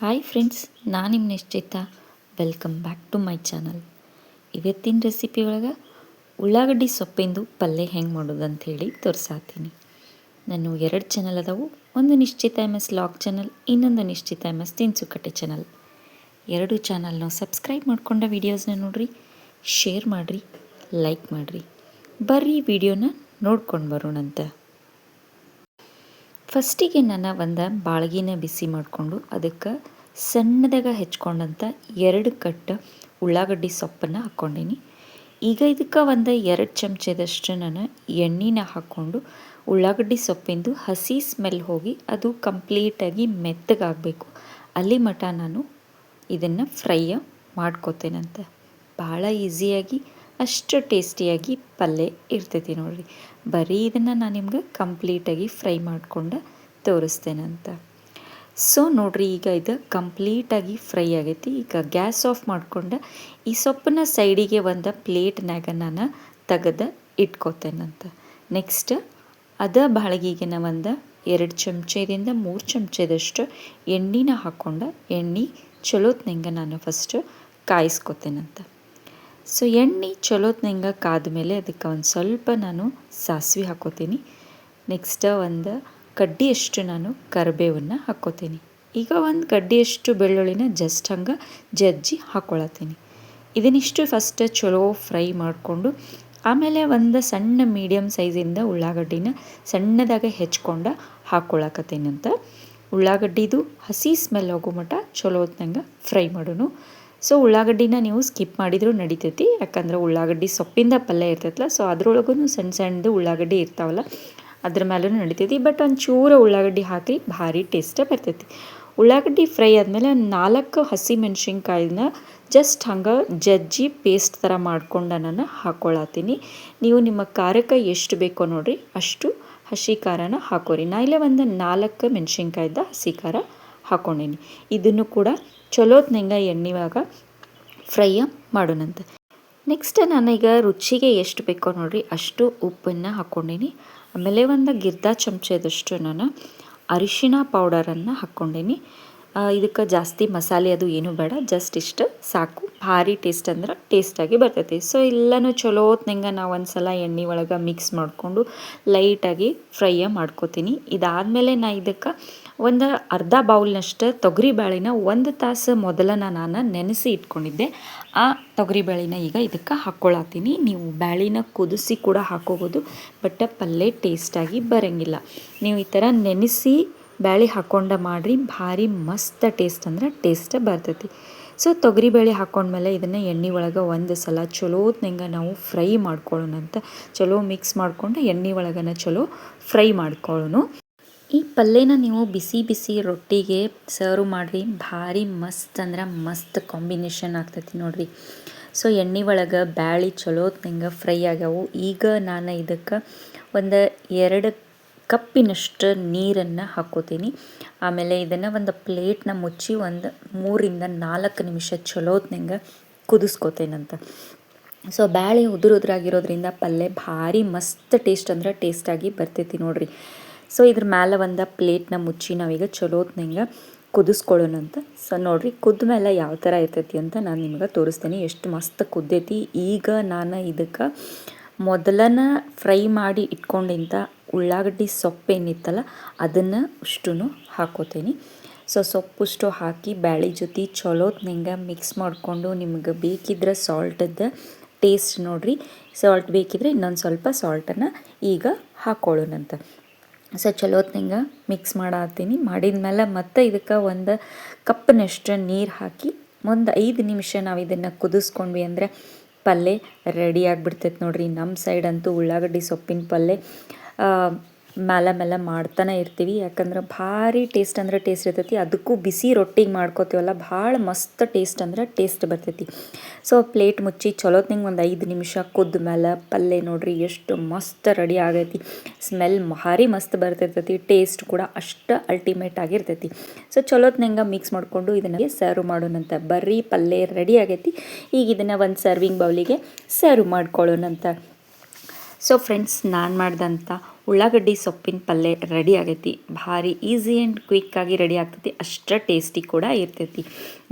Hi friends, ನಾನು ನಿಮ್ಮ Nishchita. Welcome back to my channel. ಇವತ್ತಿನ ರೆಸಿಪಿ ಒಳಗೆ ಉಳ್ಳಾಗಡ್ಡಿ ಸೊಪ್ಪಿಂದು ಪಲ್ಯ ಹೆಂಗೆ ಮಾಡೋದು ಅಂಥೇಳಿ ತೋರಿಸಾತೀನಿ. ನಾನು 2 ಚಾನಲ್ ಅದಾವು. ಒಂದು ನಿಶ್ಚಿತ MS ಲಾಗ್ ಚಾನಲ್, ಇನ್ನೊಂದು ನಿಶ್ಚಿತ MS ತಿನಿಸುಕಟ್ಟೆ ಚಾನಲ್. 2 ಚಾನಲ್ನ ಸಬ್ಸ್ಕ್ರೈಬ್ ಮಾಡ್ಕೊಂಡ ವೀಡಿಯೋಸ್ನ ನೋಡಿರಿ, ಶೇರ್ ಮಾಡಿರಿ, ಲೈಕ್ ಮಾಡಿರಿ. ಬರ್ರಿ ವಿಡಿಯೋನ ನೋಡ್ಕೊಂಡು ಬರೋಣಂತ. ಫಸ್ಟಿಗೆ ನಾನು ಒಂದು ಬಾಳ್ಗಿನ ಬಿಸಿ ಮಾಡಿಕೊಂಡು ಅದಕ್ಕೆ ಸಣ್ಣದಾಗ ಹೆಚ್ಕೊಂಡಂಥ 2 ಕಟ್ಟು ಉಳ್ಳಾಗಡ್ಡಿ ಸೊಪ್ಪನ್ನು ಹಾಕ್ಕೊಂಡೀನಿ. ಈಗ ಇದಕ್ಕೆ ಒಂದು 2 ಚಮಚದಷ್ಟು ನಾನು ಎಣ್ಣೆನ ಹಾಕ್ಕೊಂಡು ಉಳ್ಳಾಗಡ್ಡಿ ಸೊಪ್ಪಿಂದು ಹಸಿ ಸ್ಮೆಲ್ ಹೋಗಿ ಅದು ಕಂಪ್ಲೀಟಾಗಿ ಮೆತ್ತಗಾಗಬೇಕು. ಅಲ್ಲಿ ಮಟ ನಾನು ಇದನ್ನು ಫ್ರೈ ಮಾಡ್ಕೋತೇನಂತ. ಭಾಳ ಈಸಿಯಾಗಿ ಅಷ್ಟು ಟೇಸ್ಟಿಯಾಗಿ ಪಲ್ಯ ಇರ್ತೈತಿ ನೋಡಿರಿ. ಬರೀ ಇದನ್ನು ನಾನು ನಿಮ್ಗೆ ಕಂಪ್ಲೀಟಾಗಿ ಫ್ರೈ ಮಾಡ್ಕೊಂಡು ತೋರಿಸ್ತೇನಂತ. ಸೊ ನೋಡಿರಿ, ಈಗ ಇದು ಕಂಪ್ಲೀಟಾಗಿ ಫ್ರೈ ಆಗೈತಿ. ಈಗ ಗ್ಯಾಸ್ ಆಫ್ ಮಾಡ್ಕೊಂಡು ಈ ಸೊಪ್ಪನ್ನ ಸೈಡಿಗೆ ಒಂದು ಪ್ಲೇಟ್ನಾಗ ನಾನು ತೆಗೆದು ಇಟ್ಕೋತೇನಂತ. ನೆಕ್ಸ್ಟ್ ಬಾಳಿಗೆಗೆ ಒಂದು 2 ಚಮಚದಿಂದ 3 ಚಮಚದಷ್ಟು ಎಣ್ಣೆನ ಹಾಕ್ಕೊಂಡು ಎಣ್ಣೆ ಚಲೋತ್ನಂಗೆ ನಾನು ಫಸ್ಟು ಕಾಯಿಸ್ಕೋತೇನಂತ. ಸೊ ಎಣ್ಣೆ ಚಲೋತ್ನಂಗೆ ಕಾದ್ಮೇಲೆ ಅದಕ್ಕೆ ಒಂದು ಸ್ವಲ್ಪ ನಾನು ಸಾಸಿವೆ ಹಾಕ್ಕೋತೀನಿ. ನೆಕ್ಸ್ಟ್ ಒಂದು ಕಡ್ಡಿಯಷ್ಟು ನಾನು ಕರಿಬೇವನ್ನು ಹಾಕ್ಕೋತೀನಿ. ಈಗ ಒಂದು ಕಡ್ಡಿಯಷ್ಟು ಬೆಳ್ಳುಳ್ಳಿನ ಜಸ್ಟ್ ಹಂಗೆ ಜಜ್ಜಿ ಹಾಕ್ಕೊಳತ್ತೀನಿ. ಇದನ್ನಿಷ್ಟು ಫಸ್ಟ್ ಚಲೋ ಫ್ರೈ ಮಾಡಿಕೊಂಡು ಆಮೇಲೆ ಒಂದು ಸಣ್ಣ ಮೀಡಿಯಮ್ ಸೈಜಿಂದ ಉಳ್ಳಾಗಡ್ಡಿನ ಸಣ್ಣದಾಗೆ ಹೆಚ್ಕೊಂಡು ಹಾಕ್ಕೊಳಕತ್ತೀನಂತ. ಉಳ್ಳಾಗಡ್ಡಿದು ಹಸಿ ಸ್ಮೆಲ್ ಹೋಗೋ ಮಟ್ಟ ಚಲೋ ಹೊತ್ನಂಗೆ ಫ್ರೈ ಮಾಡೋಣ. ಸೊ ಉಳ್ಳಾಗಡ್ಡಿನ ನೀವು ಸ್ಕಿಪ್ ಮಾಡಿದರೂ ನಡಿತೈತಿ, ಯಾಕಂದ್ರೆ ಉಳ್ಳಾಗಡ್ಡಿ ಸೊಪ್ಪಿಂದ ಪಲ್ಯ ಇರ್ತೈತಲ್ಲ. ಸೊ ಅದ್ರೊಳಗೂ ಸಣ್ಣದು ಉಳ್ಳಾಗಡ್ಡಿ ಇರ್ತಾವಲ್ಲ, ಅದ್ರ ಮೇಲೂ ನಡಿತೈತಿ. ಬಟ್ ಒಂಚೂರು ಉಳ್ಳಾಗಡ್ಡಿ ಹಾಕಿ ಭಾರಿ ಟೇಸ್ಟ್ ಬರ್ತೈತಿ. ಉಳ್ಳಾಗಡ್ಡಿ ಫ್ರೈ ಆದಮೇಲೆ 4 ಹಸಿ ಮೆಣಸಿನ್ಕಾಯಿನ ಜಸ್ಟ್ ಹಂಗೆ ಜಜ್ಜಿ ಪೇಸ್ಟ್ ಥರ ಮಾಡ್ಕೊಂಡು ನಾನು ಹಾಕ್ಕೊಳತ್ತೀನಿ. ನೀವು ನಿಮ್ಮ ಖಾರಕ್ಕೆ ಎಷ್ಟು ಬೇಕೋ ನೋಡಿರಿ ಅಷ್ಟು ಹಸಿ ಖಾರನ ಹಾಕೋರಿ. ನಾ ಇಲ್ಲೇ ಒಂದು 4 ಮೆಣಸಿನ್ಕಾಯ್ದ ಹಸಿ ಖಾರ ಹಾಕ್ಕೊಂಡೀನಿ. ಇದನ್ನು ಕೂಡ ಚಲೋತ್ನಂಗೆ ಎಣ್ಣೆವಾಗ ಫ್ರೈ ಮಾಡೋಣಂತೆ. ನೆಕ್ಸ್ಟ್ ನಾನೀಗ ರುಚಿಗೆ ಎಷ್ಟು ಬೇಕೋ ನೋಡಿರಿ ಅಷ್ಟು ಉಪ್ಪನ್ನು ಹಾಕ್ಕೊಂಡೀನಿ. ಆಮೇಲೆ ಒಂದು 1/2 ಚಮಚದಷ್ಟು ನಾನು ಅರಿಶಿಣ ಪೌಡರನ್ನು ಹಾಕ್ಕೊಂಡೀನಿ. ಇದಕ್ಕೆ ಜಾಸ್ತಿ ಮಸಾಲೆ ಅದು ಏನೂ ಬೇಡ, ಜಸ್ಟ್ ಇಷ್ಟು ಸಾಕು. ಭಾರಿ ಟೇಸ್ಟ್ ಅಂದ್ರೆ ಟೇಸ್ಟಾಗಿ ಬರ್ತೈತಿ. ಸೊ ಎಲ್ಲನೂ ಚಲೋತ್ನಂಗೆ ನಾವು ಒಂದು ಸಲ ಎಣ್ಣೆ ಒಳಗೆ ಮಿಕ್ಸ್ ಮಾಡಿಕೊಂಡು ಲೈಟಾಗಿ ಫ್ರೈ ಮಾಡ್ಕೋತೀನಿ. ಇದಾದಮೇಲೆ ನಾ ಇದಕ್ಕೆ ಒಂದು ಅರ್ಧ ಬೌಲ್ನಷ್ಟು ತೊಗರಿಬೇಳೆನ 1 ತಾಸು ಮೊದಲನ ನಾನು ನೆನೆಸಿ ಇಟ್ಕೊಂಡಿದ್ದೆ. ಆ ತೊಗರಿಬೇಳೆನ ಈಗ ಇದಕ್ಕೆ ಹಾಕ್ಕೊಳತ್ತೀನಿ. ನೀವು ಬೇಳೆನ ಕುದಿಸಿ ಕೂಡ ಹಾಕೋಬೋದು, ಬಟ್ ಪಲ್ಯ ಟೇಸ್ಟಾಗಿ ಬರೋಂಗಿಲ್ಲ. ನೀವು ಈ ಥರ ನೆನೆಸಿ ಬೇಳೆ ಹಾಕ್ಕೊಂಡು ಮಾಡಿರಿ, ಭಾರಿ ಮಸ್ತ್ ಟೇಸ್ಟ್ ಅಂದ್ರೆ ಟೇಸ್ಟ್ ಬರ್ತೈತಿ. ಸೊ ತೊಗರಿಬೇಳೆ ಹಾಕ್ಕೊಂಡ್ಮೇಲೆ ಇದನ್ನು ಎಣ್ಣೆ ಒಳಗೆ ಒಂದು ಸಲ ಚಲೋತ್ನಂಗೆ ನಾವು ಫ್ರೈ ಮಾಡ್ಕೊಳ್ಳೋಣಂತ. ಚಲೋ ಮಿಕ್ಸ್ ಮಾಡಿಕೊಂಡು ಎಣ್ಣೆ ಒಳಗನ ಚಲೋ ಫ್ರೈ ಮಾಡ್ಕೊಳ್ಳೋಣ. ಈ ಪಲ್ಯನ ನೀವು ಬಿಸಿ ಬಿಸಿ ರೊಟ್ಟಿಗೆ ಸರ್ವ್ ಮಾಡಿರಿ, ಭಾರಿ ಮಸ್ತ್ ಅಂದ್ರೆ ಮಸ್ತ್ ಕಾಂಬಿನೇಷನ್ ಆಗ್ತೈತಿ ನೋಡಿರಿ. ಸೊ ಎಣ್ಣೆ ಒಳಗೆ ಬ್ಯಾಳಿ ಚಲೋತ್ನಂಗೆ ಫ್ರೈ ಆಗ್ಯಾವು. ಈಗ ನಾನು ಇದಕ್ಕೆ ಒಂದು 2 ಕಪ್ಪಿನಷ್ಟು ನೀರನ್ನು ಹಾಕ್ಕೋತೀನಿ. ಆಮೇಲೆ ಇದನ್ನು ಒಂದು ಪ್ಲೇಟ್ನ ಮುಚ್ಚಿ ಒಂದು 3ರಿಂದ 4 ನಿಮಿಷ ಚಲೋತ್ನಂಗೆ ಕುದಿಸ್ಕೋತೇನಂತ. ಸೊ ಬ್ಯಾಳೆ ಉದುರಾಗಿರೋದ್ರಿಂದ ಪಲ್ಯ ಭಾರಿ ಮಸ್ತ್ ಟೇಸ್ಟ್ ಅಂದ್ರೆ ಟೇಸ್ಟಾಗಿ ಬರ್ತೈತಿ ನೋಡಿರಿ. ಸೊ ಇದ್ರ ಮೇಲೆ ಒಂದು ಪ್ಲೇಟ್ನ ಮುಚ್ಚಿ ನಾವೀಗ ಚಲೋತ್ನಂಗೆ ಕುದಿಸ್ಕೊಳ್ಳೋಣಂತ. ಸೊ ನೋಡಿರಿ, ಕುದ್ದ ಮೇಲೆ ಯಾವ ಥರ ಇರ್ತೈತಿ ಅಂತ ನಾನು ನಿಮ್ಗೆ ತೋರಿಸ್ತೀನಿ. ಎಷ್ಟು ಮಸ್ತ್ ಕುದ್ದೈತಿ. ಈಗ ನಾನು ಇದಕ್ಕೆ ಮೊದಲನ ಫ್ರೈ ಮಾಡಿ ಇಟ್ಕೊಂಡಿಂಥ ಉಳ್ಳಾಗಡ್ಡಿ ಸೊಪ್ಪೇನಿತ್ತಲ್ಲ ಅದನ್ನು ಅಷ್ಟು ಹಾಕ್ಕೋತೀನಿ. ಸೊ ಸೊಪ್ಪುಷ್ಟು ಹಾಕಿ ಬ್ಯಾಳೆ ಜೊತೆ ಚಲೋತ್ನಂಗೆ ಮಿಕ್ಸ್ ಮಾಡಿಕೊಂಡು ನಿಮ್ಗೆ ಬೇಕಿದ್ರೆ ಸಾಲ್ಟದ್ದು ಟೇಸ್ಟ್ ನೋಡಿರಿ, ಸಾಲ್ಟ್ ಬೇಕಿದ್ರೆ ಇನ್ನೊಂದು ಸ್ವಲ್ಪ ಸಾಲ್ಟನ್ನು ಈಗ ಹಾಕ್ಕೊಳ್ಳೋಣಂತ. So ಚಲೋತ್ನಂಗೆ mix ಮಾಡತ್ತೀನಿ. ಮಾಡಿದ್ಮೇಲೆ ಮತ್ತೆ ಇದಕ್ಕೆ ಒಂದು ಕಪ್ನಷ್ಟು ನೀರು ಹಾಕಿ ಒಂದು 5 ನಿಮಿಷ ನಾವು ಇದನ್ನು ಕುದಿಸ್ಕೊಂಡ್ವಿ ಅಂದರೆ ಪಲ್ಯ ರೆಡಿ ಆಗಿಬಿಡ್ತೈತೆ ನೋಡಿರಿ. ನಮ್ಮ ಸೈಡ್ ಅಂತೂ ಉಳ್ಳಾಗಡ್ಡಿ ಸೊಪ್ಪಿನ ಪಲ್ಯ ಮೇಲೆ ಮಾಡ್ತಾನೆ ಇರ್ತೀವಿ, ಯಾಕಂದ್ರೆ ಭಾರಿ ಟೇಸ್ಟ್ ಅಂದ್ರೆ ಟೇಸ್ಟ್ ಇರ್ತೈತಿ. ಅದಕ್ಕೂ ಬಿಸಿ ರೊಟ್ಟಿಗೆ ಮಾಡ್ಕೋತೀವಲ್ಲ, ಭಾಳ ಮಸ್ತ್ ಟೇಸ್ಟ್ ಅಂದ್ರೆ ಟೇಸ್ಟ್ ಬರ್ತೈತಿ. ಸೊ ಪ್ಲೇಟ್ ಮುಚ್ಚಿ ಚಲೋತ್ನಂಗೆ ಒಂದು 5 ನಿಮಿಷ ಕುದ್ದ ಮೇಲೆ ಪಲ್ಯ ನೋಡಿರಿ ಎಷ್ಟು ಮಸ್ತ್ ರೆಡಿ ಆಗೈತಿ. ಸ್ಮೆಲ್ ಭಾರಿ ಮಸ್ತ್ ಬರ್ತಿರ್ತೈತಿ, ಟೇಸ್ಟ್ ಕೂಡ ಅಷ್ಟು ಅಲ್ಟಿಮೇಟ್ ಆಗಿರ್ತೈತಿ. ಸೊ ಚಲೋತ್ನಂಗೆ ಮಿಕ್ಸ್ ಮಾಡಿಕೊಂಡು ಇದನ್ನು ಸರ್ವ್ ಮಾಡೋಣಂತ. ಬರ್ರಿ, ಪಲ್ಯ ರೆಡಿ ಆಗೈತಿ. ಈಗ ಇದನ್ನು ಒಂದು ಸರ್ವಿಂಗ್ ಬೌಲಿಗೆ ಸರ್ವ್ ಮಾಡ್ಕೊಳ್ಳೋಣಂತ. ಸೊ ಫ್ರೆಂಡ್ಸ್, ನಾನು ಮಾಡಿದಂಥ ಉಳ್ಳಾಗಡ್ಡಿ ಸೊಪ್ಪಿನ ಪಲ್ಯ ರೆಡಿ ಆಗೈತಿ. ಭಾರಿ ಈಸಿ ಆ್ಯಂಡ್ ಕ್ವಿಕ್ಕಾಗಿ ರೆಡಿ ಆಗ್ತೈತಿ, ಅಷ್ಟೇ ಟೇಸ್ಟಿ ಕೂಡ ಇರ್ತೈತಿ.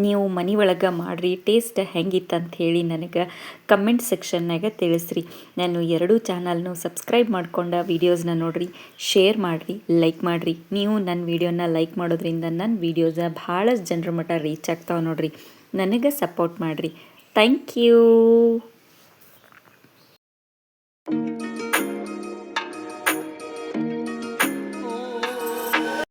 ನೀವು ಮನೆ ಒಳಗೆ ಮಾಡಿರಿ, ಟೇಸ್ಟ್ ಹೆಂಗಿತ್ತು ಅಂತ ಹೇಳಿ ನನಗೆ ಕಮೆಂಟ್ ಸೆಕ್ಷನ್ನಾಗ ತಿಳಿಸ್ರಿ. ನಾನು ಎರಡೂ ಚಾನಲ್ನು ಸಬ್ಸ್ಕ್ರೈಬ್ ಮಾಡ್ಕೊಂಡು ವೀಡಿಯೋಸ್ನ ನೋಡಿರಿ, ಶೇರ್ ಮಾಡಿರಿ, ಲೈಕ್ ಮಾಡಿರಿ. ನೀವು ನನ್ನ ವೀಡಿಯೋನ ಲೈಕ್ ಮಾಡೋದ್ರಿಂದ ನನ್ನ ವೀಡಿಯೋಸ್ನ ಭಾಳಷ್ಟು ಜನರ ಮಟ್ಟ ರೀಚ್ ಆಗ್ತಾವೆ ನೋಡಿರಿ. ನನಗೆ ಸಪೋರ್ಟ್ ಮಾಡಿರಿ. Thank you.